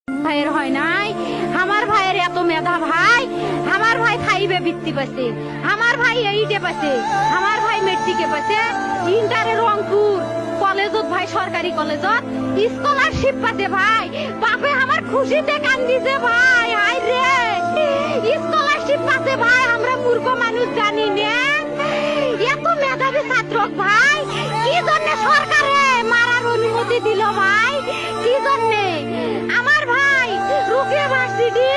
ভাইয়ের হয় নাই, আমার ভাইয়ের এত মেধা ভাই, আমার ভাই খাইবে বৃত্তি পাচ্ছে, আমার ভাই এইটে পাচ্ছে, আমার ভাই মেট্রিকে পাচ্ছে, ইন্টারে রংপুর কলেজত ভাই সরকারি কলেজত স্কলারশিপ পাচ্ছে ভাই, বাপে আমার খুশিতে কান্দিছে ভাই, হাই রে স্কলারশিপ পাচ্ছে ভাই, আমরা মূর্খ মানুষ জানি না এত মেধাবী ছাত্র ভাই, কি জন্য সরকারে মারার অনুমতি দিল ভাই, কি জন্য আমার ভাই রুকিয়া ভার্সিটি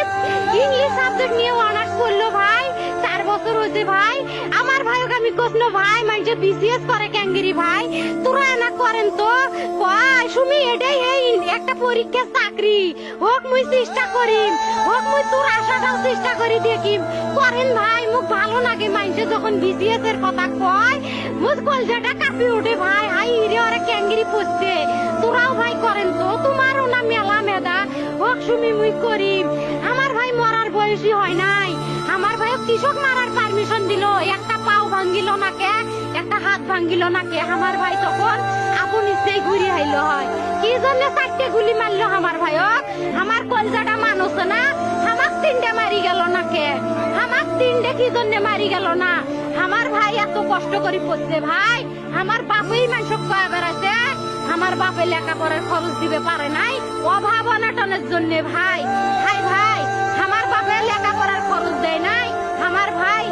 ইংলিশ সাবজেক্ট নিয়ে অনার্স করলো ভাই, 4 বছর হয়েছে ভাই, আমার ভাইকে আমি কষ্ট ভাই মানে বিসিএস করে ক্যাঙ্গেরি ভাই, তোরা না করেন তো কয় সুমি এটাই এই একটা পরীক্ষা চাকরি হোক মুই চেষ্টা করিম, হোক মুই তোর আশাটাও চেষ্টা করি দেখিম, করেন ভাই মুখ ভালো লাগে মানুষে যখন বিসিএস এর কথা কয় মুখ কলজাটা কাঁপি উঠে ভাই, হাই রে ওরা ক্যাঙ্গেরি পড়ছে, তোরাও ভাই করেন তো, তোমারও না মেলা মেধা হোক সুমি মুই করিম, আমার ভাই মরার বয়সী হয় নাই, আমার ভাই কৃষক মারার পারমিশন দিল, একটা পাও ভাঙ্গিল না কে, একটা হাত ভাঙ্গিল না কে, আমার ভাই তখন আপন ইচ্ছেই ঘুরি হাইলো হয়, কি জন্য 4টে গুলি মারলো আমার ভাইক, আমার কলজাটা মানুষ না, আমার 3টে মারি গেল না কে, আমার 3টে কি জন্য মারি গেল না, আমার ভাই এত কষ্ট করে পড়ছে ভাই, আমার বাপই মানুষ কয়ে বেড়াচ্ছে, আমার বাপে লেখাপড়ার খরচ দিবে পারে নাই, অভাব অনাটনের জন্য ভাই, হাই ভাই আমার বাপে লেখাপড়ার খরচ দেয় নাই, আমার ভাই